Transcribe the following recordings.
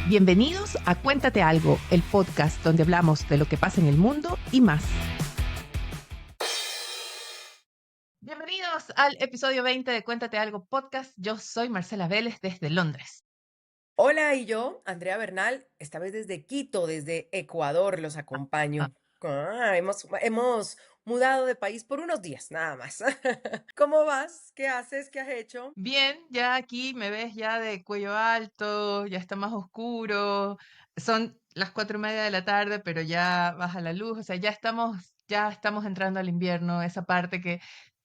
Bienvenidos a Cuéntate Algo, el podcast donde hablamos de lo que pasa en el mundo y más. Bienvenidos al episodio 20 de Cuéntate Algo podcast. Yo soy Marcela Vélez desde Londres. Hola, y yo, Andrea Bernal, esta vez desde Quito, desde Ecuador, los Ah, acompaño. Hemos mudado de país por unos días, nada más. ¿Cómo vas? ¿Qué haces? ¿Qué has hecho? Bien, ya aquí me ves ya de cuello alto, ya está más oscuro. Son las 4:30 de la tarde, pero ya baja la luz. O sea, ya estamos entrando al invierno, esa parte que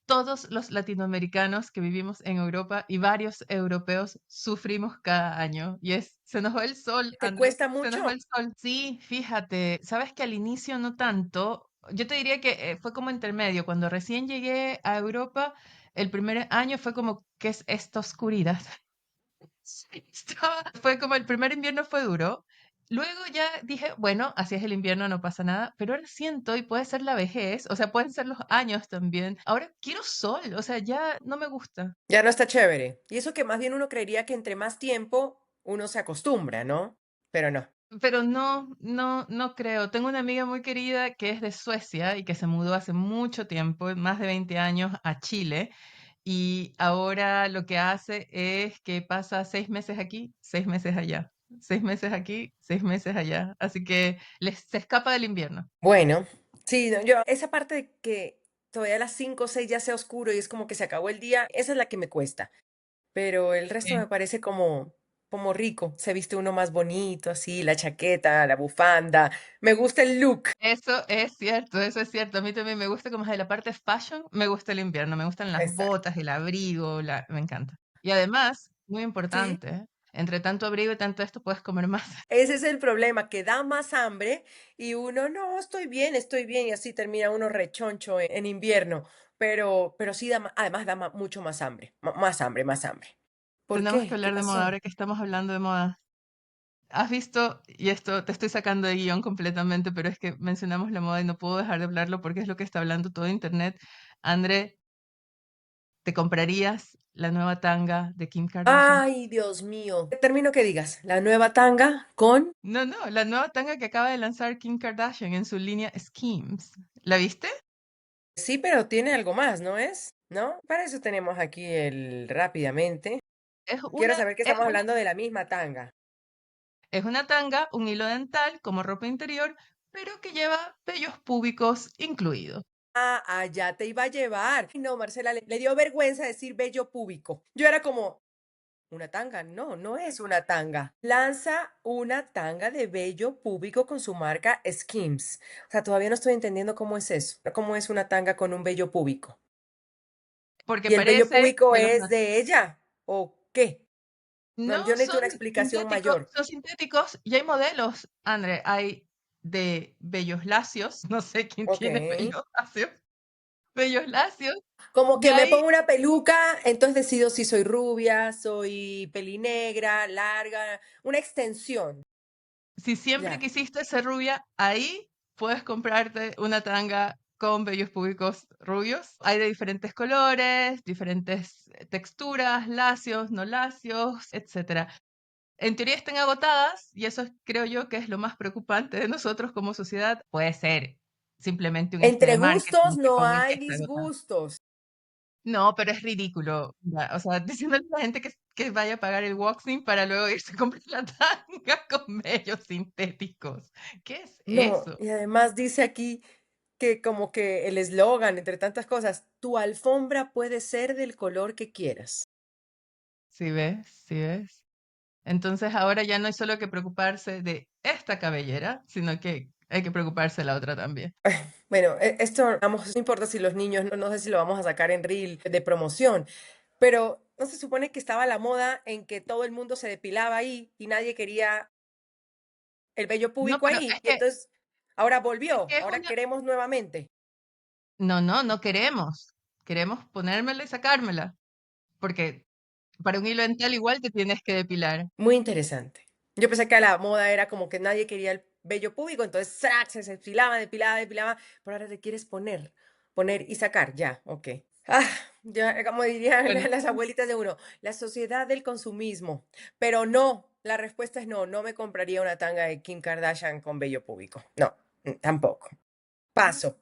todos los latinoamericanos que vivimos en Europa y varios europeos sufrimos cada año. Se nos va el sol, ¿Te André, cuesta se nos va mucho? el sol. Sí, fíjate, sabes que al inicio no tanto. Yo te diría que fue como intermedio. Cuando recién llegué a Europa, el primer año fue como, ¿qué es esta oscuridad? Sí, fue como el primer invierno fue duro. Luego ya dije, bueno, así es el invierno, no pasa nada, pero ahora siento, y puede ser la vejez, o sea, pueden ser los años también. Ahora quiero sol, o sea, ya no me gusta. Ya no está chévere. Y eso que más bien uno creería que entre más tiempo uno se acostumbra, ¿no? Pero no. Pero no creo. Tengo una amiga muy querida que es de Suecia y que se mudó hace mucho tiempo, más de 20 años, a Chile. Y ahora lo que hace es que pasa 6 meses aquí, 6 meses allá. 6 meses aquí, 6 meses allá. Así que se escapa del invierno. Bueno, sí, no, yo, esa parte de que todavía a las 5 o 6 ya sea oscuro y es como que se acabó el día, esa es la que me cuesta. Pero el resto Sí. me parece como rico. Se viste uno más bonito, así, la chaqueta, la bufanda. Me gusta el look. Eso es cierto, eso es cierto. A mí también me gusta como de la parte fashion, me gusta el invierno, me gustan las Exacto. botas, el abrigo, me encanta. Y además, muy Sí, importante, entre tanto abrigo y tanto esto puedes comer más. ese es el problema, que da más hambre y uno, no, estoy bien, y así termina uno rechoncho en invierno. Pero sí, además da mucho más hambre, más hambre, más hambre. ¿Por Tenemos que qué? ¿Qué hablar de moda pasó? ahora que estamos hablando de moda. ¿Has visto? Y esto te estoy sacando de guión completamente, pero es que mencionamos la moda y no puedo dejar de hablarlo porque es lo que está hablando todo internet. André, ¿te comprarías la nueva tanga de Kim Kardashian? Ay, Dios mío. Termino que digas, la nueva tanga con... No, no, la nueva tanga que acaba de lanzar Kim Kardashian en su línea Skims. ¿La viste? Sí, pero tiene algo más, ¿no es? ¿No? Para eso tenemos aquí el rápidamente. Es Quiero una, saber que es estamos una, hablando de la misma tanga. es una tanga, un hilo dental como ropa interior, pero que lleva vellos púbicos incluidos. Ya te iba a llevar. Ay, no, Marcela, le dio vergüenza decir vello púbico. Yo era como, una tanga. No, no es una tanga. Lanza una tanga de vello púbico con su marca Skims. O sea, todavía no estoy entendiendo cómo es eso. ¿Cómo es una tanga con un vello púbico? Porque ¿Y el vello parece púbico de los... es de ella? ¿O qué? No, No yo necesito son una explicación sintéticos, mayor. son sintéticos y hay modelos, André, hay de vellos lacios, no sé quién Ok. tiene vellos lacios, Como y que me hay, pongo una peluca, entonces decido si soy rubia, soy pelinegra, larga, una extensión. si siempre Ya. quisiste ser rubia, ahí puedes comprarte una tanga con vellos públicos rubios. Hay de diferentes colores, diferentes texturas, lacios, no lacios, etcétera. En teoría están agotadas y creo yo que es lo más preocupante de nosotros como sociedad. Puede ser simplemente un Entre de marketing gustos que no pongan que hay está agotado. disgustos. No, pero es ridículo. O sea, diciéndole a la gente que vaya a pagar el waxing para luego irse a comprar la tanga con vellos sintéticos. ¿Qué es No, eso? y además dice aquí que como que el eslogan, entre tantas cosas, tu alfombra puede ser del color que quieras. ¿Sí ves? ¿Sí ves? Entonces ahora ya no hay solo que preocuparse de esta cabellera, sino que hay que preocuparse de la otra también. Bueno, esto, vamos, no importa si los niños, no sé si lo vamos a sacar en reel de promoción, pero no se supone que estaba la moda en que todo el mundo se depilaba ahí y nadie quería el vello No, púbico pero ahí. Y entonces ahora volvió, es ahora una... queremos nuevamente. No, no, no queremos. Queremos ponérmela y sacármela. Porque para un hilo dental igual te tienes que depilar. Muy interesante. Yo pensé que la moda era como que nadie quería el vello púbico, entonces ¡zrac! Se depilaba, depilaba, depilaba, pero ahora te quieres poner y sacar, ya, ok. Ah, ya, como dirían Bueno, las abuelitas de uno, la sociedad del consumismo, pero no. La respuesta es no, no me compraría una tanga de Kim Kardashian con vello púbico. No, tampoco. Paso.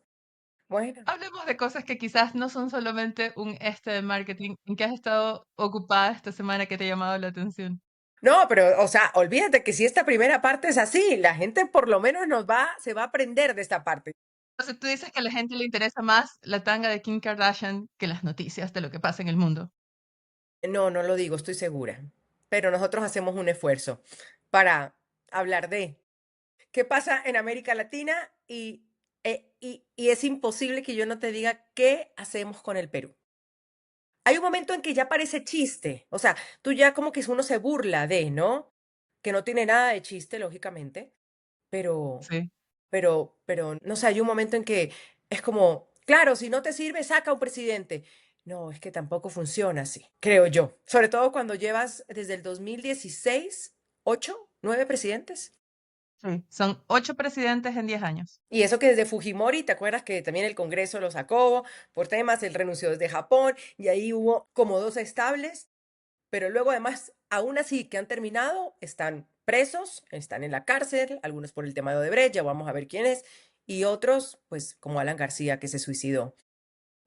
Bueno. Hablemos de cosas que quizás no son solamente un de marketing. ¿En qué has estado ocupada esta semana que te ha llamado la atención? No, pero, o sea, olvídate que si esta primera parte es así, la gente por lo menos se va a aprender de esta parte. Entonces tú dices que a la gente le interesa más la tanga de Kim Kardashian que las noticias de lo que pasa en el mundo. No, no lo digo, estoy segura. Pero nosotros hacemos un esfuerzo para hablar de qué pasa en América Latina y es imposible que yo no te diga qué hacemos con el Perú. Hay un momento en que ya parece chiste, o sea, tú ya como que uno se burla de, ¿no? Que no tiene nada de chiste, lógicamente, pero, Sí. pero, no sé, hay un momento en que es como, claro, si no te sirve, saca un presidente. No, es que tampoco funciona así, creo yo. Sobre todo cuando llevas desde el 2016, 8, 9 presidentes. Sí. Son 8 presidentes en 10 años. Y eso que desde Fujimori, ¿te acuerdas que también el Congreso lo sacó por temas? Él renunció desde Japón y ahí hubo como dos estables, pero luego además, aún así que han terminado, están presos, están en la cárcel, algunos por el tema de Odebrecht, ya vamos a ver quién es, y otros, pues como Alan García, que se suicidó.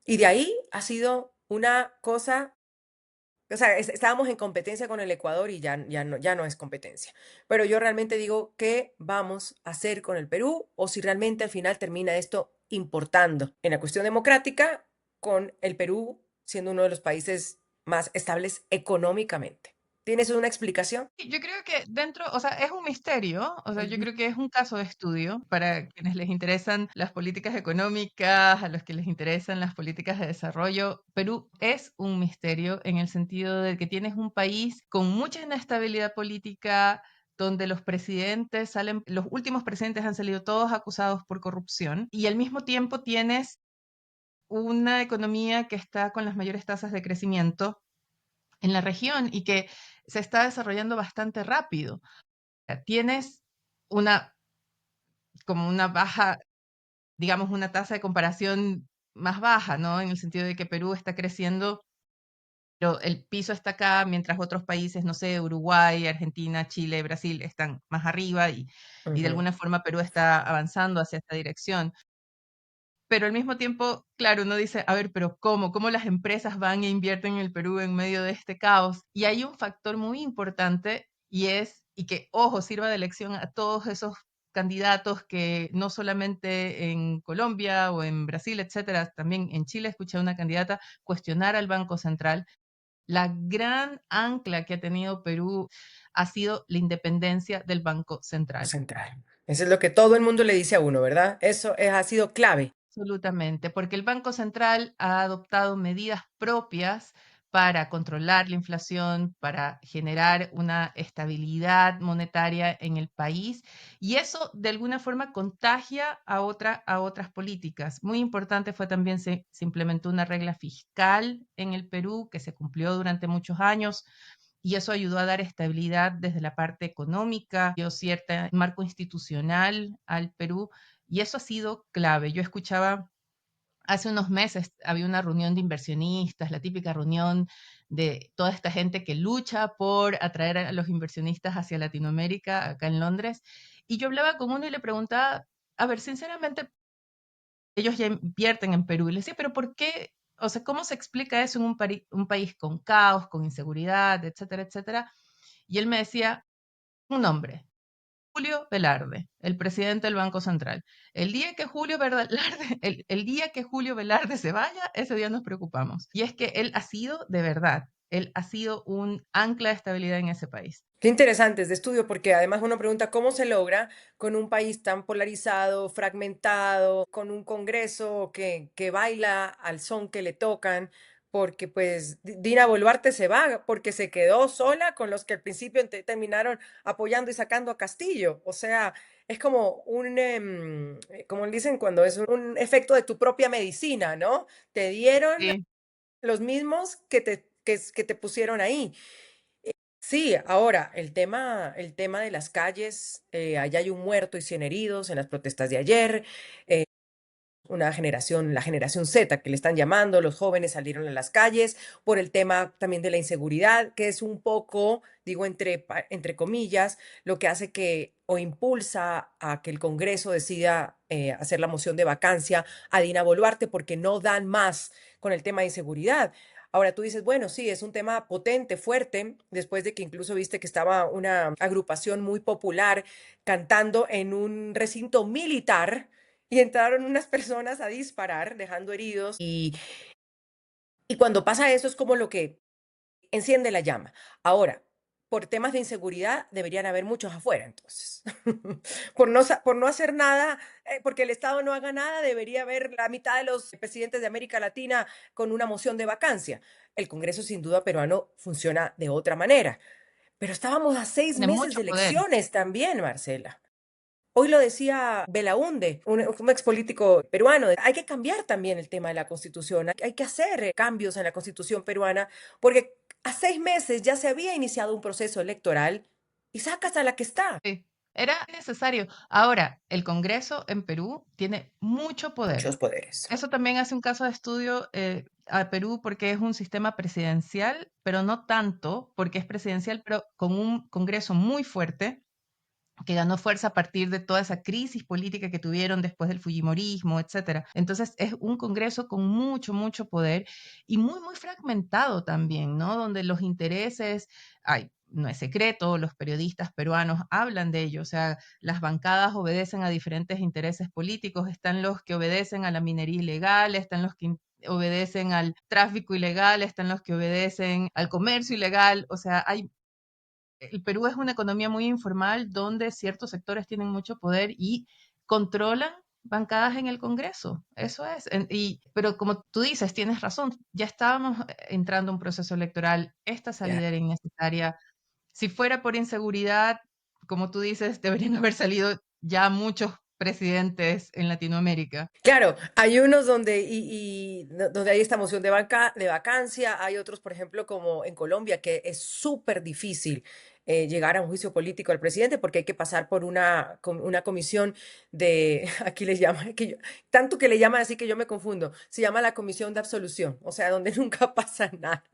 Y de ahí ha sido una cosa, o sea, estábamos en competencia con el Ecuador y ya no es competencia. Pero yo realmente digo, ¿qué vamos a hacer con el Perú? O si realmente al final termina esto importando en la cuestión democrática, con el Perú siendo uno de los países más estables económicamente. ¿Tienes una explicación? Y yo creo que dentro, o sea, es un misterio, o sea, yo Ujú. creo que es un caso de estudio para quienes les interesan las políticas económicas, a los que les interesan las políticas de desarrollo. Perú es un misterio en el sentido de que tienes un país con mucha inestabilidad política, donde los presidentes salen, los últimos presidentes han salido todos acusados por corrupción, y al mismo tiempo tienes una economía que está con las mayores tasas de crecimiento en la región y que se está desarrollando bastante rápido. Tienes una, como una baja, digamos, una tasa de comparación más baja, ¿no? En el sentido de que Perú está creciendo, pero el piso está acá, mientras otros países, no sé, Uruguay, Argentina, Chile, Brasil, están más arriba y de Ujú. alguna forma Perú está avanzando hacia esta dirección. Pero al mismo tiempo, claro, uno dice, a ver, pero ¿cómo? ¿Cómo las empresas van e invierten en el Perú en medio de este caos? Y hay un factor muy importante y que, ojo, sirva de lección a todos esos candidatos que no solamente en Colombia o en Brasil, etcétera, también en Chile escuché a una candidata cuestionar al Banco Central. La gran ancla que ha tenido Perú ha sido la independencia del Banco Central. Central. Eso es lo que todo el mundo le dice a uno, ¿verdad? Ha sido clave. Absolutamente, porque el Banco Central ha adoptado medidas propias para controlar la inflación, para generar una estabilidad monetaria en el país, y eso de alguna forma contagia a otras políticas. Muy importante fue también se implementó una regla fiscal en el Perú que se cumplió durante muchos años. Y eso ayudó a dar estabilidad desde la parte económica, dio cierto marco institucional al Perú, y eso ha sido clave. Yo escuchaba hace unos meses, había una reunión de inversionistas, la típica reunión de toda esta gente que lucha por atraer a los inversionistas hacia Latinoamérica, acá en Londres. Y yo hablaba con uno y le preguntaba, a ver, sinceramente, ellos ya invierten en Perú. Y le decía, pero ¿por qué? O sea, ¿cómo se explica eso en un país con caos, con inseguridad, etcétera, etcétera? Y él me decía, un nombre, Julio Velarde, el presidente del Banco Central. El día que Julio Velarde, el día que Julio Velarde se vaya, ese día nos preocupamos. Y es que él ha sido, de verdad, él ha sido un ancla de estabilidad en ese país. Qué interesante este estudio, porque además uno pregunta cómo se logra con un país tan polarizado, fragmentado, con un Congreso que baila al son que le tocan, porque pues Dina Boluarte se va porque se quedó sola con los que al principio terminaron apoyando y sacando a Castillo. O sea, es como como dicen cuando es un efecto de tu propia medicina, ¿no? Te dieron Sí, los mismos que te pusieron ahí. Sí, ahora el tema de las calles, allá hay un muerto y 100 heridos en las protestas de ayer. una generación, la generación Z, que le están llamando, los jóvenes salieron a las calles por el tema también de la inseguridad, que es un poco, digo entre comillas, lo que hace que o impulsa a que el Congreso decida hacer la moción de vacancia a Dina Boluarte porque no dan más con el tema de inseguridad. Ahora tú dices, bueno, sí, es un tema potente, fuerte, después de que incluso viste que estaba una agrupación muy popular cantando en un recinto militar y entraron unas personas a disparar, dejando heridos. Y cuando pasa eso es como lo que enciende la llama. Ahora, por temas de inseguridad deberían haber muchos afuera, entonces. Por no hacer nada, porque el Estado no haga nada, debería haber la mitad de los presidentes de América Latina con una moción de vacancia. El Congreso sin duda peruano funciona de otra manera. Pero estábamos a 6 meses mucho de poder. elecciones también, Marcela. Hoy lo decía Belaúnde, un ex político peruano, hay que cambiar también el tema de la constitución, hay que hacer cambios en la constitución peruana, porque a 6 meses ya se había iniciado un proceso electoral y sacas a la que está. Sí, era necesario. Ahora, el Congreso en Perú tiene mucho poder. Muchos poderes. Eso también hace un caso de estudio a Perú porque es un sistema presidencial, pero no tanto, porque es presidencial, pero con un Congreso muy fuerte que ganó fuerza a partir de toda esa crisis política que tuvieron después del fujimorismo, etcétera. Entonces es un Congreso con mucho, mucho poder y muy, muy fragmentado también, ¿no? Donde los intereses, ay, no es secreto, los periodistas peruanos hablan de ello, o sea, las bancadas obedecen a diferentes intereses políticos, están los que obedecen a la minería ilegal, están los que obedecen al tráfico ilegal, están los que obedecen al comercio ilegal, o sea, hay el Perú es una economía muy informal donde ciertos sectores tienen mucho poder y controlan bancadas en el Congreso. Eso es. Pero como tú dices, tienes razón, ya estábamos entrando a un proceso electoral, esta Ya. salida era innecesaria. Si fuera por inseguridad, como tú dices, deberían haber salido ya muchos presidentes en Latinoamérica. Claro, hay unos donde, donde hay esta moción de vacancia, hay otros, por ejemplo, como en Colombia, que es súper difícil llegar a un juicio político al presidente porque hay que pasar por una comisión de, aquí les llaman, tanto que le llaman así que yo me confundo, se llama la comisión de absolución, o sea, donde nunca pasa nada.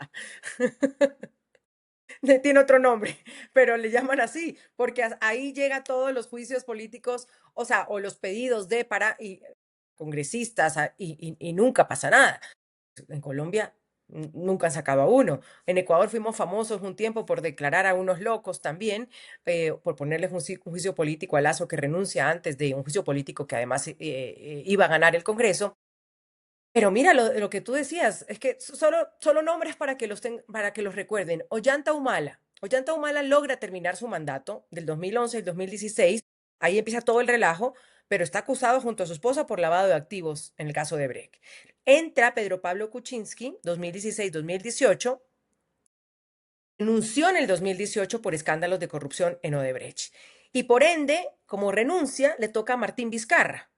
Tiene otro nombre, pero le llaman así, porque ahí llega todos los juicios políticos, o sea, o los pedidos de para y congresistas y nunca pasa nada. En Colombia nunca han sacado a uno. En Ecuador fuimos famosos un tiempo por declarar a unos locos también, por ponerles un juicio político a Lazo que renuncia antes de un juicio político que además iba a ganar el Congreso. Pero mira lo que tú decías, es que solo nombres para que para que los recuerden. Ollanta Humala. Ollanta Humala logra terminar su mandato del 2011 al 2016. Ahí empieza todo el relajo, pero está acusado junto a su esposa por lavado de activos en el caso de Brecht. Entra Pedro Pablo Kuczynski, 2016-2018, renunció en el 2018 por escándalos de corrupción en Odebrecht. Y por ende, como renuncia, le toca a Martín Vizcarra.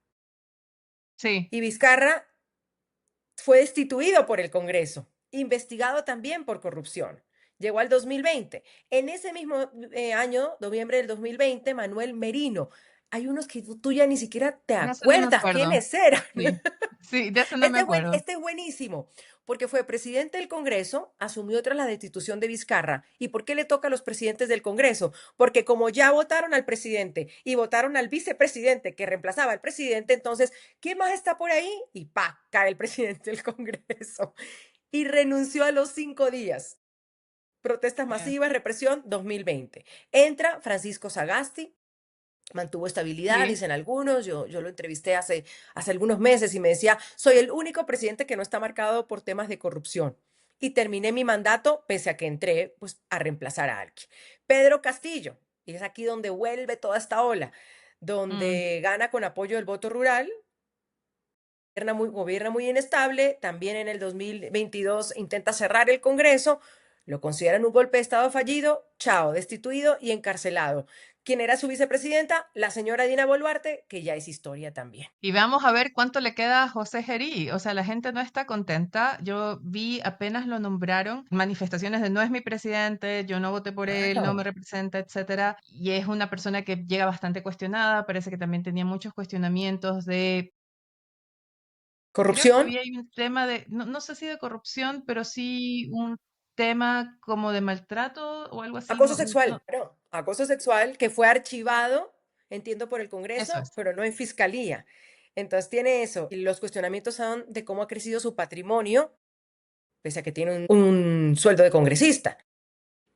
Sí, Y Vizcarra fue destituido por el Congreso, investigado también por corrupción. Llegó al 2020. En ese mismo año, noviembre del 2020, Manuel Merino. Hay unos que tú ya ni siquiera te de eso no me acuerdas acuerdo. quiénes eran. Sí, sí, de eso no me acuerdo. Este es buenísimo, porque fue presidente del Congreso, asumió tras la destitución de Vizcarra. ¿Y por qué le toca a los presidentes del Congreso? Porque como ya votaron al presidente y votaron al vicepresidente que reemplazaba al presidente, entonces, ¿quién más está por ahí? Y pa, cae el presidente del Congreso. Y renunció a los 5 días. Protestas Yeah. masivas, represión, 2020. Entra Francisco Sagasti, mantuvo estabilidad, Sí, dicen algunos. Yo lo entrevisté hace algunos meses y me decía, soy el único presidente que no está marcado por temas de corrupción. Y terminé mi mandato, pese a que entré pues, a reemplazar a alguien. Pedro Castillo, y es aquí donde vuelve toda esta ola, mm, donde gana con apoyo del voto rural, gobierna muy inestable, también en el 2022 intenta cerrar el Congreso, lo consideran un golpe de Estado fallido, chao, destituido y encarcelado. ¿Quién era su vicepresidenta? La señora Dina Boluarte, que ya es historia también. y vamos a ver cuánto le queda a José Gerí. O sea, la gente no está contenta. Yo vi apenas lo nombraron, manifestaciones de no es mi presidente, yo no voté por él, no me Claro. representa, etcétera. Y es una persona que llega bastante cuestionada. Parece que también tenía muchos cuestionamientos de Creo que Corrupción, había ahí un tema de, no sé si de corrupción, pero sí un tema como de maltrato o algo así. acoso No, sexual, no, no, acoso sexual que fue archivado, entiendo, por el eso Congreso, es. pero no en fiscalía. Entonces tiene eso. Y los cuestionamientos son de cómo ha crecido su patrimonio, pese a que tiene un sueldo de congresista.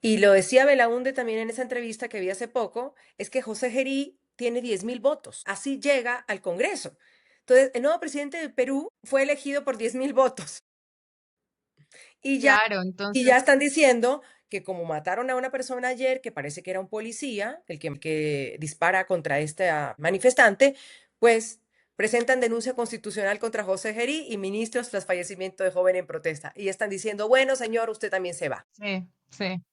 Y lo decía Belaúnde también en esa entrevista que vi hace poco, es que José Gerí tiene 10.000 votos. Así llega al Congreso. Entonces, el nuevo presidente de Perú fue elegido por 10.000 votos. Y ya, Claro, y ya entonces, están diciendo que como mataron a una persona ayer, que parece que era un policía, el que dispara contra este manifestante, pues presentan denuncia constitucional contra José Gerí y ministros tras fallecimiento de joven en protesta. Y están diciendo, bueno, señor, usted también se va. sí, sí.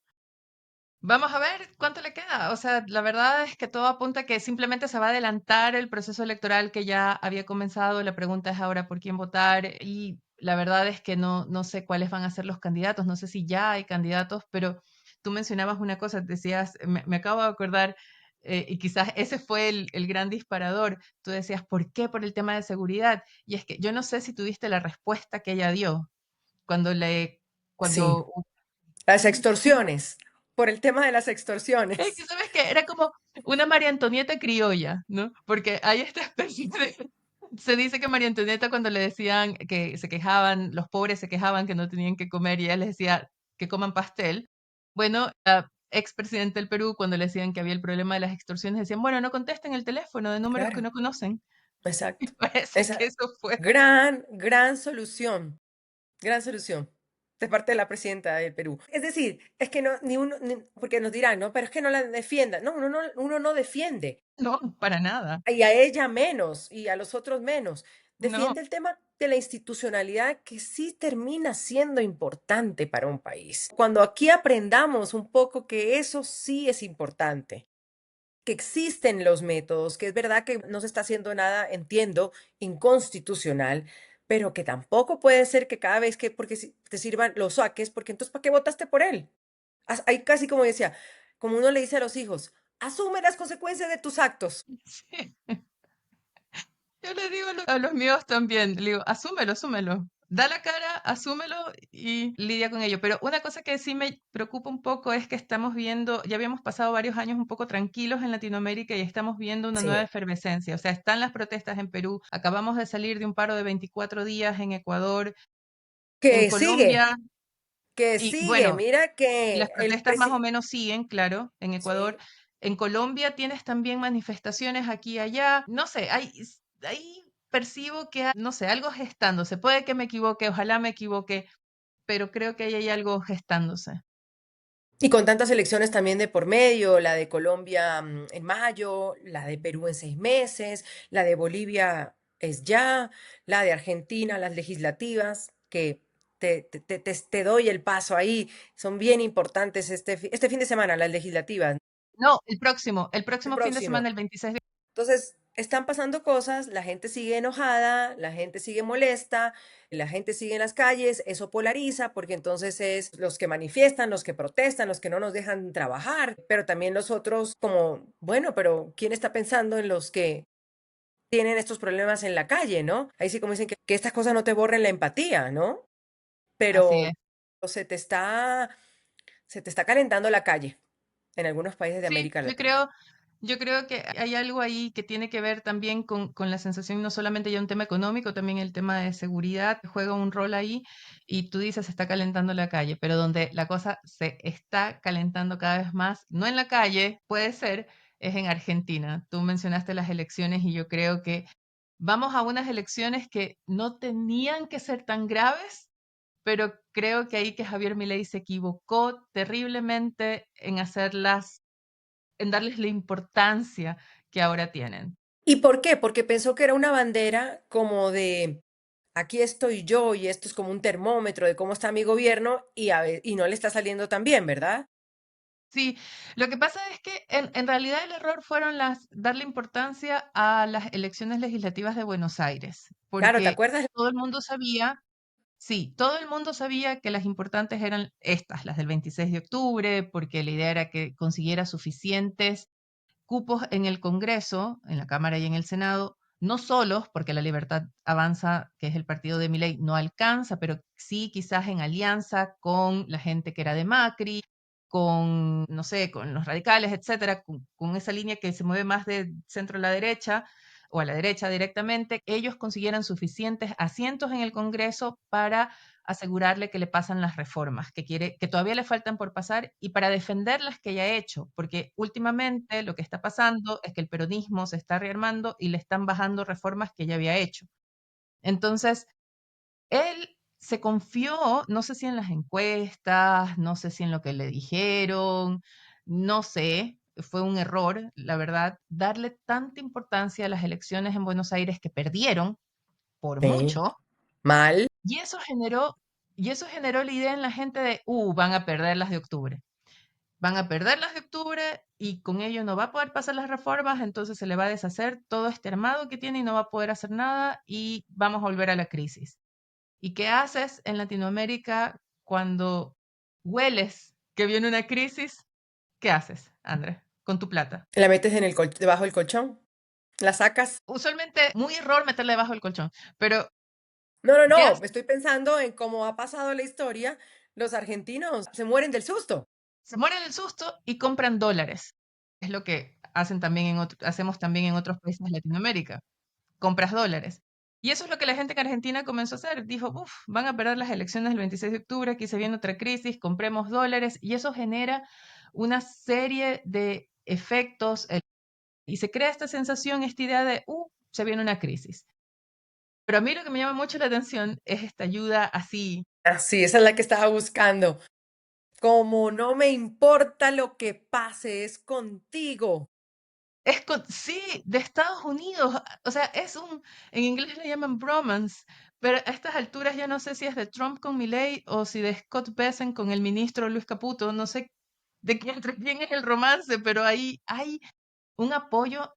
Vamos a ver cuánto le queda. O sea, la verdad es que todo apunta a que simplemente se va a adelantar el proceso electoral que ya había comenzado. La pregunta es ahora por quién votar y la verdad es que no sé cuáles van a ser los candidatos. No sé si ya hay candidatos, pero tú mencionabas una cosa, decías, me acabo de acordar, y quizás ese fue el gran disparador. Tú decías, ¿por qué? Por el tema de seguridad. Y es que yo no sé si tuviste la respuesta que ella dio cuando Sí, cuando las extorsiones, por el tema de las extorsiones. es que, ¿sabes qué? Era como una María Antonieta criolla, ¿no? Porque hay esta especie de... Se dice que María Antonieta cuando le decían que se quejaban, los pobres se quejaban que no tenían que comer y ella les decía que coman pastel. Bueno, la expresidente del Perú, cuando le decían que había el problema de las extorsiones, decían, bueno, no contesten el teléfono de números que Claro, no conocen. Y exacto. parece que Esa eso fue. gran solución. Gran solución de parte de la presidenta del Perú. Es decir, es que no, ni uno, porque nos dirán, ¿no? Pero es que no la defienda. No, uno no defiende. No, para nada. Y a ella menos, y a los otros menos. No, Defiende el tema de la institucionalidad que sí termina siendo importante para un país. Cuando aquí aprendamos un poco que eso sí es importante, que existen los métodos, que es verdad que no se está haciendo nada, entiendo, inconstitucional, pero que tampoco puede ser que cada vez que porque te sirvan lo saques, porque entonces ¿para qué votaste por él? Ahí casi como decía, como uno le dice a los hijos, asume las consecuencias de tus actos. sí. Yo le digo a los míos también, le digo, asúmelo, asúmelo. Da la cara, asúmelo y lidia con ello. Pero una cosa que sí me preocupa un poco es que estamos viendo, ya habíamos pasado varios años un poco tranquilos en Latinoamérica y estamos viendo una nueva Sí, efervescencia. O sea, están las protestas en Perú, acabamos de salir de un paro de 24 días en Ecuador, en que sigue, Colombia, que y sigue. bueno, Mira las que el protestas más o presidente, menos siguen, claro, en Ecuador. sí. En Colombia tienes también manifestaciones aquí y allá. No sé, ahí percibo que, no sé, algo gestándose. Puede que me equivoque, ojalá me equivoque, pero creo que ahí hay algo gestándose. Y con tantas elecciones también de por medio, la de Colombia en mayo, la de Perú en 6 meses, la de Bolivia es ya, la de Argentina, las legislativas, que te doy el paso ahí, son bien importantes este fin de semana, las legislativas, No, el el próximo fin de semana, próximo. el 26 de... Entonces, están pasando cosas, la gente sigue enojada, la gente sigue molesta, la gente sigue en las calles, eso polariza porque entonces es los que manifiestan, los que protestan, los que no nos dejan trabajar, pero también los otros como, bueno, pero ¿quién está pensando en los que tienen estos problemas en la calle, ¿no? Ahí sí como dicen que estas cosas no te borren la empatía, ¿no? Así es. Pero se te está, se te está calentando la calle en algunos países de Sí, América Latina. yo creo que hay algo ahí que tiene que ver también con la sensación, no solamente ya un tema económico, también el tema de seguridad juega un rol ahí y tú dices se está calentando la calle, pero donde la cosa se está calentando cada vez más, no en la calle, puede ser, es en Argentina. Tú mencionaste las elecciones y yo creo que vamos a unas elecciones que no tenían que ser tan graves, pero creo que ahí que Javier Milei se equivocó terriblemente en hacerlas, en darles la importancia que ahora tienen. ¿Y por qué? Porque pensó que era una bandera como de aquí estoy yo y esto es como un termómetro de cómo está mi gobierno y no le está saliendo tan bien, ¿verdad? Sí, lo que pasa es que en realidad el error fueron darle importancia a las elecciones legislativas de Buenos Aires, Claro, ¿te porque acuerdas? todo el mundo sabía, sí, todo el mundo sabía que las importantes eran estas, las del 26 de octubre, porque la idea era que consiguiera suficientes cupos en el Congreso, en la Cámara y en el Senado, no solos, porque la Libertad Avanza, que es el partido de Milei, no alcanza, pero sí quizás en alianza con la gente que era de Macri, con, no sé, con los radicales, etcétera, con esa línea que se mueve más de centro a la derecha o a la derecha directamente, ellos consiguieran suficientes asientos en el Congreso para asegurarle que le pasan las reformas que todavía le faltan por pasar y para defender las que ya ha hecho, porque últimamente lo que está pasando es que el peronismo se está rearmando y le están bajando reformas que ya había hecho. Entonces, él se confió, no sé si en las encuestas, no sé si en lo que le dijeron, no sé, fue un error, la verdad, darle tanta importancia a las elecciones en Buenos Aires que perdieron por Sí. mucho, Mal. y eso generó, y eso generó la idea en la gente de, van a perder las de octubre. Van a perder las de octubre y con ello no va a poder pasar las reformas, entonces se le va a deshacer todo este armado que tiene y no va a poder hacer nada y vamos a volver a la crisis. ¿Y qué haces en Latinoamérica cuando hueles que viene una crisis? ¿Qué haces, Andrés, con tu plata? La metes en debajo del colchón. La sacas. Usualmente, muy error meterla debajo del colchón, pero No, no, ¿qué no. haces? Estoy pensando en cómo ha pasado la historia. Los argentinos se mueren del susto. Se mueren del susto y compran dólares. Es lo que hacen también hacemos también en otros países de Latinoamérica. Compras dólares. Y eso es lo que la gente en Argentina comenzó a hacer. Dijo, uff, van a perder las elecciones del 26 de octubre, aquí se viene otra crisis, compremos dólares. Y eso genera una serie de efectos y se crea esta sensación, esta idea de, se viene una crisis. Pero a mí lo que me llama mucho la atención es esta ayuda así. Así, esa es la que estaba buscando. Como no me importa lo que pase, es contigo. Sí, de Estados Unidos. O sea, en inglés le llaman bromance, pero a estas alturas ya no sé si es de Trump con Milley o si de Scott Bessent con el ministro Luis Caputo. No sé entre quién es el romance, pero ahí hay un apoyo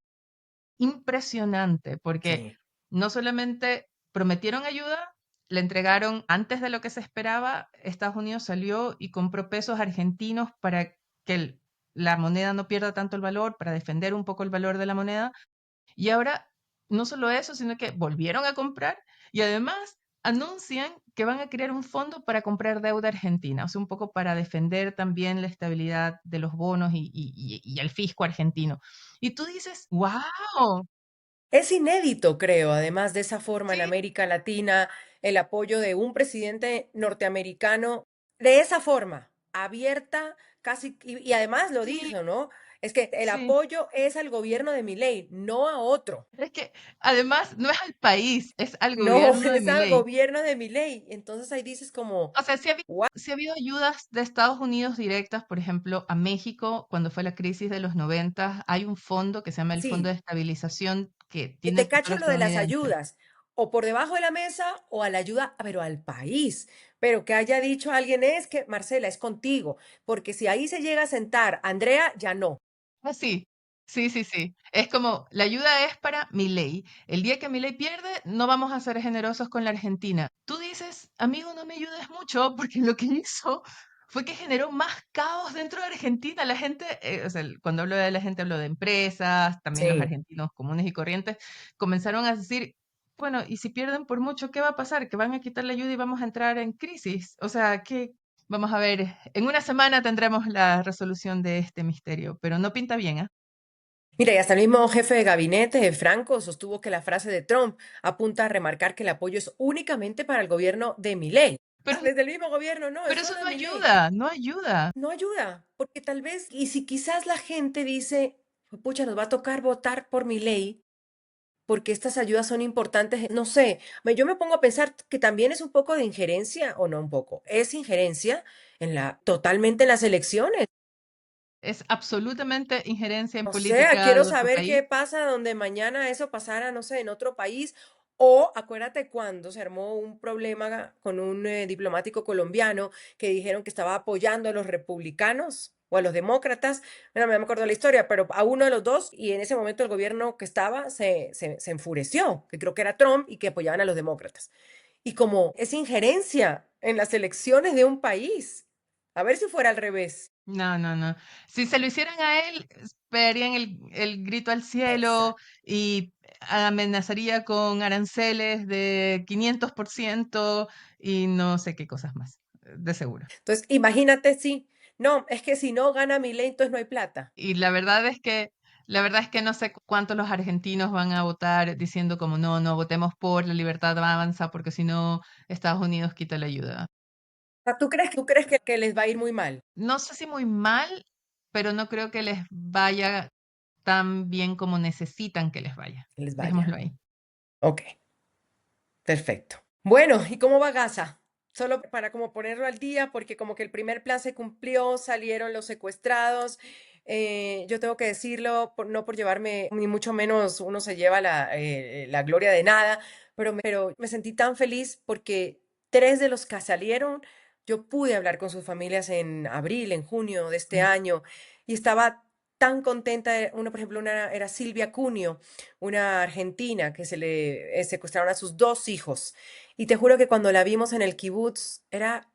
impresionante, porque Sí. no solamente prometieron ayuda, le entregaron antes de lo que se esperaba, Estados Unidos salió y compró pesos argentinos para que la moneda no pierda tanto el valor, para defender un poco el valor de la moneda. Y ahora, no solo eso, sino que volvieron a comprar y además anuncian que van a crear un fondo para comprar deuda argentina, o sea, un poco para defender también la estabilidad de los bonos y el fisco argentino. Y tú dices, wow, Es inédito, creo, además de esa forma en sí, América Latina, el apoyo de un presidente norteamericano de esa forma, abierta, casi, y además lo sí, dijo, ¿no? Es que el sí. apoyo es al gobierno de Milei, no a otro. Es que además no es al país, es al No, gobierno de es al Milei. gobierno de Milei. Entonces ahí dices como, O sea, "Guau". sí ha habido ayudas de Estados Unidos directas, por ejemplo, a México cuando fue la crisis de los 90. Hay un fondo que se llama el Fondo Sí, de Estabilización que y tiene te el tesoro cacho lo de las estadounidense. ayudas, o por debajo de la mesa o a la ayuda, pero al país. Pero que haya dicho alguien es que, Marcela, es contigo, porque si ahí se llega a sentar Andrea, ya no. Ah, sí, sí, sí, sí. Es como, la ayuda es para Milei. El día que Milei pierde, no vamos a ser generosos con la Argentina. Tú dices, amigo, no me ayudes mucho, porque lo que hizo fue que generó más caos dentro de Argentina. La gente, o sea, cuando hablo de la gente, hablo de empresas, también los Sí. argentinos comunes y corrientes, comenzaron a decir, bueno, y si pierden por mucho, ¿qué va a pasar? Que van a quitar la ayuda y vamos a entrar en crisis. O sea, ¿qué? Vamos a ver, en una semana tendremos la resolución de este misterio, pero no pinta bien, ¿ah? Mira, y hasta el mismo jefe de gabinete, Franco, sostuvo que la frase de Trump apunta a remarcar que el apoyo es únicamente para el gobierno de Milei. Pero, Desde el mismo gobierno, no, es pero eso solo de no Milei. ayuda, no ayuda. No ayuda, porque tal vez, y si quizás la gente dice, pucha, nos va a tocar votar por Milei, porque estas ayudas son importantes, no sé, yo me pongo a pensar que también es un poco de injerencia, o no un poco, es injerencia totalmente en las elecciones. Es absolutamente injerencia en O sea, política quiero de otro saber país. qué pasa donde mañana eso pasara, no sé, en otro país. O acuérdate cuando se armó un problema con un diplomático colombiano que dijeron que estaba apoyando a los republicanos o a los demócratas. Bueno, no me acuerdo la historia, pero a uno de los dos, y en ese momento el gobierno que estaba se enfureció, que creo que era Trump y que apoyaban a los demócratas. Y como es injerencia en las elecciones de un país, a ver si fuera al revés. No, no, no. Si se lo hicieran a él, pegarían el grito al cielo Exacto. y amenazaría con aranceles de 500% y no sé qué cosas más, de seguro. Entonces, imagínate si, no, es que si no gana Milei, entonces no hay plata. Y la verdad es que no sé cuántos los argentinos van a votar diciendo como no, no votemos por la libertad avanza porque si no Estados Unidos quita la ayuda. O sea, ¿tú crees que les va a ir muy mal? No sé si muy mal, pero no creo que les vaya tan bien como necesitan que les vaya. Que les Dejémoslo vaya. ahí. Ok, perfecto. Bueno, ¿y cómo va Gaza? Solo para como ponerlo al día, porque como que el primer plan se cumplió, salieron los secuestrados. Yo tengo que decirlo, no por llevarme, ni mucho menos uno se lleva la gloria de nada, pero me sentí tan feliz porque 3 de los que salieron, yo pude hablar con sus familias en abril, en junio de este Mm. año, y estaba tan contenta. Una, por ejemplo, una era Silvia Cunio, una argentina que se le secuestraron a sus 2 hijos. Y te juro que cuando la vimos en el kibutz, era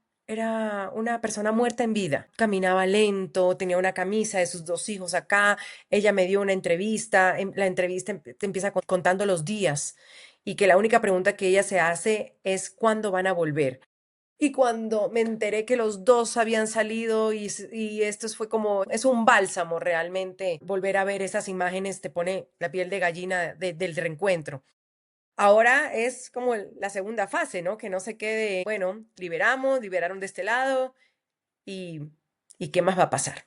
una persona muerta en vida. Caminaba lento, tenía una camisa de sus 2 hijos acá. Ella me dio una entrevista. La entrevista te empieza contando los días y que la única pregunta que ella se hace es cuándo van a volver. Y cuando me enteré que los dos habían salido y esto fue como, es un bálsamo realmente, volver a ver esas imágenes te pone la piel de gallina del reencuentro. Ahora es como la segunda fase, ¿no? Que no se quede, bueno, liberaron de este lado y, y ¿qué más va a pasar?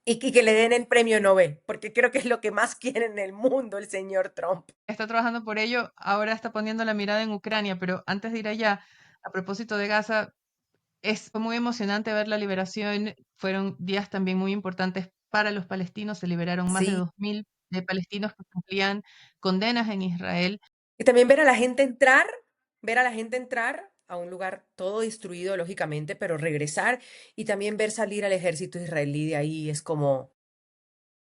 Y que le den el premio Nobel, porque creo que es lo que más quiere en el mundo el señor Trump. Está trabajando por ello, ahora está poniendo la mirada en Ucrania, pero antes de ir allá, a propósito de Gaza, fue muy emocionante ver la liberación. Fueron días también muy importantes para los palestinos. Se liberaron más de Sí. 2000 de palestinos que cumplían condenas en Israel. Y también ver a la gente entrar a un lugar todo destruido, lógicamente, pero regresar y también ver salir al ejército israelí de ahí es como,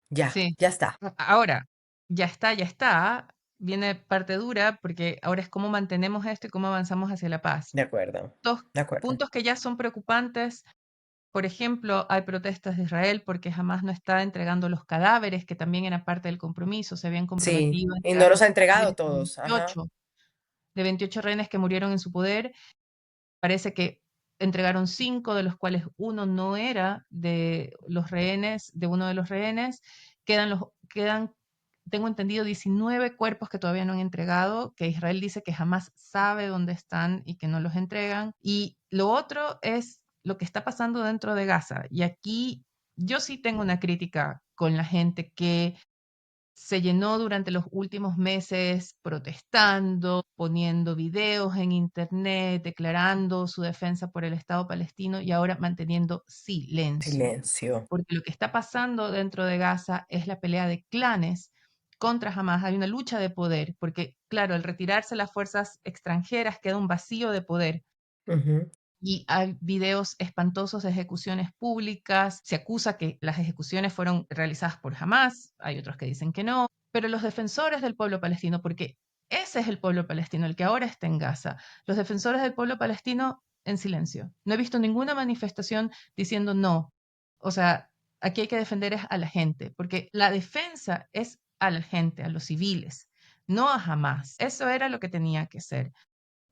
ya, Sí. ya está. Ahora, ya está, ya está. Viene parte dura porque ahora es cómo mantenemos esto y cómo avanzamos hacia la paz. De acuerdo, Dos de acuerdo. puntos que ya son preocupantes. Por ejemplo, hay protestas de Israel porque jamás no está entregando los cadáveres, que también eran parte del compromiso. Se habían Sí, comprometido a y no entregar los los ha entregado cadáveres todos. Ajá. De 28 rehenes que murieron en su poder. Parece que entregaron 5, de los cuales uno no era de los rehenes, de uno de los rehenes. Quedan, tengo entendido, 19 cuerpos que todavía no han entregado, que Israel dice que jamás sabe dónde están y que no los entregan. Y lo otro es lo que está pasando dentro de Gaza. Y aquí yo sí tengo una crítica con la gente que se llenó durante los últimos meses protestando, poniendo videos en internet, declarando su defensa por el Estado palestino y ahora manteniendo silencio. Silencio. Porque lo que está pasando dentro de Gaza es la pelea de clanes contra Hamas. Hay una lucha de poder, porque claro, al retirarse las fuerzas extranjeras queda un vacío de poder Ujú. y hay videos espantosos de ejecuciones públicas. Se acusa que las ejecuciones fueron realizadas por Hamas, hay otros que dicen que no, pero los defensores del pueblo palestino, porque ese es el pueblo palestino, el que ahora está en Gaza, los defensores del pueblo palestino en silencio. No he visto ninguna manifestación diciendo no. O sea, aquí hay que defender es a la gente, porque la defensa es a la gente, a los civiles, no a Hamas. Eso era lo que tenía que ser.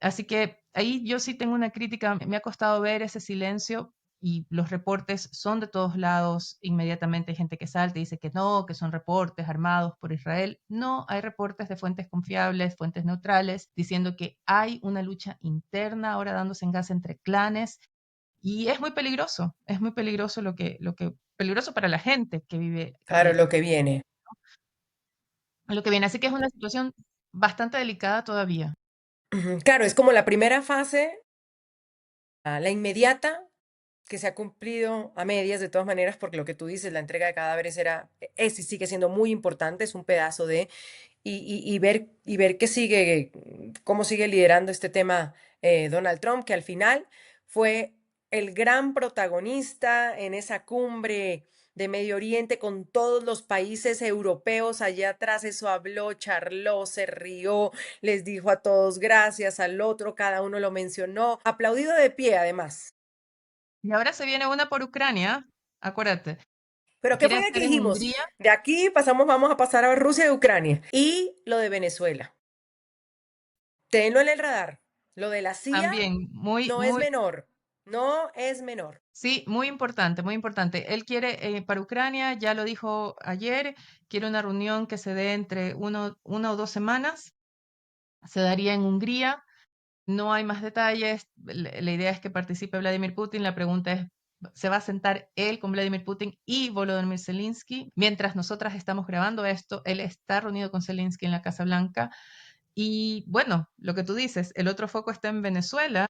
Así que ahí yo sí tengo una crítica. Me ha costado ver ese silencio y los reportes son de todos lados. Inmediatamente hay gente que salta y dice que no, que son reportes armados por Israel. No, hay reportes de fuentes confiables, fuentes neutrales, diciendo que hay una lucha interna ahora dándose en Gaza entre clanes y es muy peligroso peligroso para la gente que vive Claro, lo que viene. lo que viene. Así que es una situación bastante delicada todavía. Ujú. Claro, es como la primera fase, la inmediata, que se ha cumplido a medias de todas maneras, porque lo que tú dices, la entrega de cadáveres es y sigue siendo muy importante, es un pedazo de, y ver qué sigue, cómo sigue liderando este tema Donald Trump, que al final fue el gran protagonista en esa cumbre de Medio Oriente con todos los países europeos allá atrás. Eso habló, charló, se rió, les dijo a todos gracias, al otro, cada uno lo mencionó, aplaudido de pie además. Y ahora se viene una por Ucrania, acuérdate, Pero ¿qué quiere fue que hacer en dijimos? Hungría De aquí pasamos, vamos a pasar a Rusia y Ucrania. Y lo de Venezuela. Tenlo en el radar. Lo de la CIA también, muy, no es muy, menor. No es menor. sí, muy importante, muy importante. Él quiere, para Ucrania, ya lo dijo ayer, quiere una reunión que se dé entre una o 2 semanas, se daría en Hungría. No hay más detalles. La idea es que participe Vladimir Putin. La pregunta es, ¿se va a sentar él con Vladimir Putin y Volodymyr Zelensky? Mientras nosotras estamos grabando esto, él está reunido con Zelensky en la Casa Blanca. Y bueno, lo que tú dices, el otro foco está en Venezuela.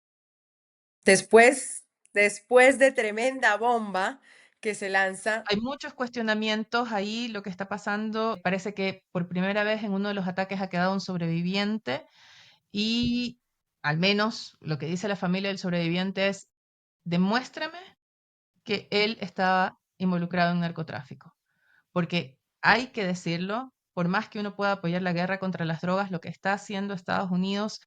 Después de tremenda bomba que se lanza. Hay muchos cuestionamientos ahí, lo que está pasando. Parece que por primera vez en uno de los ataques ha quedado un sobreviviente y al menos lo que dice la familia del sobreviviente es, demuéstrame que él estaba involucrado en narcotráfico. Porque hay que decirlo, por más que uno pueda apoyar la guerra contra las drogas, lo que está haciendo Estados Unidos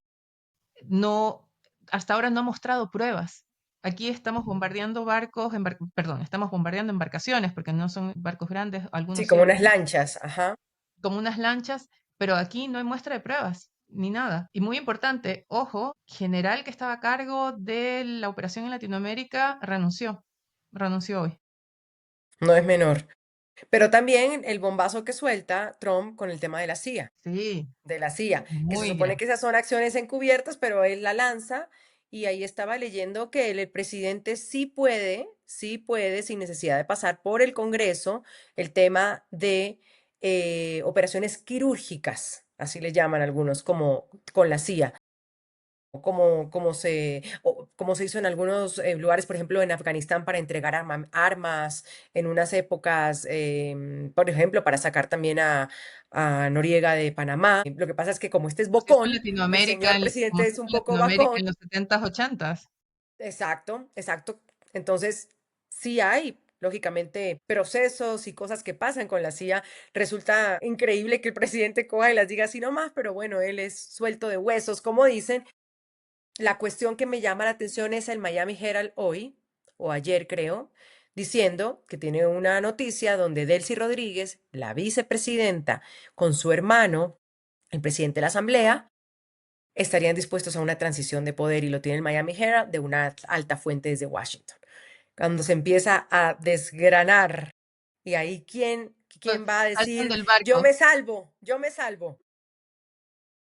no, hasta ahora no ha mostrado pruebas. Aquí estamos bombardeando barcos, perdón, estamos bombardeando embarcaciones, porque no son barcos grandes, Sí, algunos sí, como unas algunos lanchas. Ajá. como unas lanchas, pero aquí no hay muestra de pruebas, ni nada. Y muy importante, ojo, general que estaba a cargo de la operación en Latinoamérica renunció hoy. No es menor. Pero también el bombazo que suelta Trump con el tema de la CIA. Sí, De la CIA, que se muy supone grave. que esas son acciones encubiertas, pero él la lanza y ahí estaba leyendo que el presidente sí puede, sin necesidad de pasar por el Congreso, el tema de operaciones quirúrgicas, así le llaman algunos, como con la CIA. Como se hizo en algunos lugares, por ejemplo, en Afganistán para entregar armas en unas épocas, por ejemplo, para sacar también a Noriega de Panamá. Lo que pasa es que como este es Como se hizo en bocón, el Latinoamérica, señor como presidente se es hizo un en poco Latinoamérica bacón. en los 70s, 80s. Exacto, exacto. Entonces, sí hay, lógicamente, procesos y cosas que pasan con la CIA. Resulta increíble que el presidente coja y las diga así nomás, pero bueno, él es suelto de huesos, como dicen. La cuestión que me llama la atención es el Miami Herald hoy, o ayer creo, diciendo que tiene una noticia donde Delcy Rodríguez, la vicepresidenta, con su hermano, el presidente de la Asamblea, estarían dispuestos a una transición de poder y lo tiene el Miami Herald de una alta fuente desde Washington. Cuando se empieza a desgranar y ahí quién va a Alzando decir, el barco. yo me salvo.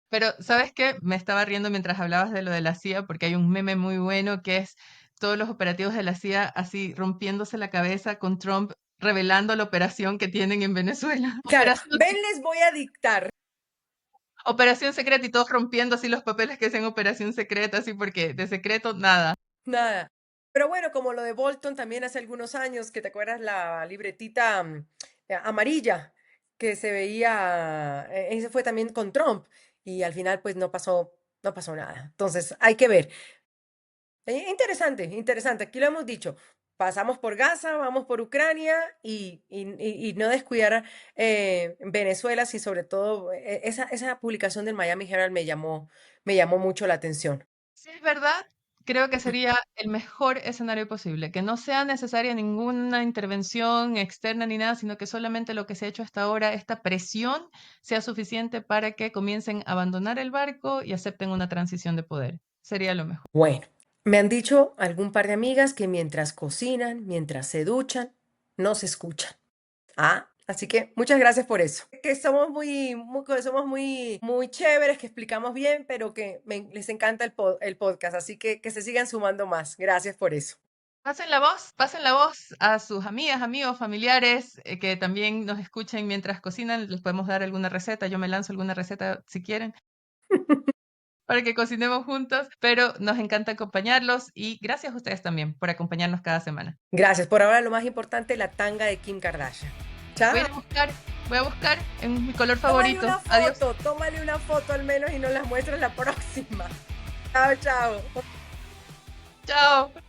Pero, ¿sabes qué? Me estaba riendo mientras hablabas de lo de la CIA, porque hay un meme muy bueno que es todos los operativos de la CIA así rompiéndose la cabeza con Trump revelando la operación que tienen en Venezuela. Claro, ven, les voy a dictar. Operación secreta y todos rompiendo así los papeles que sean operación secreta, así porque de secreto nada. Nada. Pero bueno, como lo de Bolton también hace algunos años, que te acuerdas la libretita amarilla que se veía, ese fue también con Trump y al final pues no pasó nada. Entonces hay que ver. Interesante, interesante. Aquí lo hemos dicho. Pasamos por Gaza, vamos por Ucrania y no descuidar Venezuela, y sobre todo esa publicación del Miami Herald me llamó mucho la atención. Si es verdad, creo que sería el mejor escenario posible, que no sea necesaria ninguna intervención externa ni nada, sino que solamente lo que se ha hecho hasta ahora, esta presión, sea suficiente para que comiencen a abandonar el barco y acepten una transición de poder. Sería lo mejor. Bueno, me han dicho algún par de amigas que mientras cocinan, mientras se duchan, no se escuchan. Ah, así que muchas gracias por eso. Que somos muy chéveres, que explicamos bien, pero que les encanta el podcast, así que se sigan sumando más. Gracias por eso. Pasen la voz a sus amigas, amigos, familiares que también nos escuchen mientras cocinan. Les podemos dar alguna receta. Yo me lanzo alguna receta si quieren para que cocinemos juntos, pero nos encanta acompañarlos y gracias a ustedes también por acompañarnos cada semana. Gracias. Por ahora lo más importante, la tanga de Kim Kardashian. Voy a Chao. ir a buscar, voy a buscar en mi color Tómale favorito. una Adiós. foto, tómale una foto al menos y nos las muestras la próxima. Chao, chao. Chao.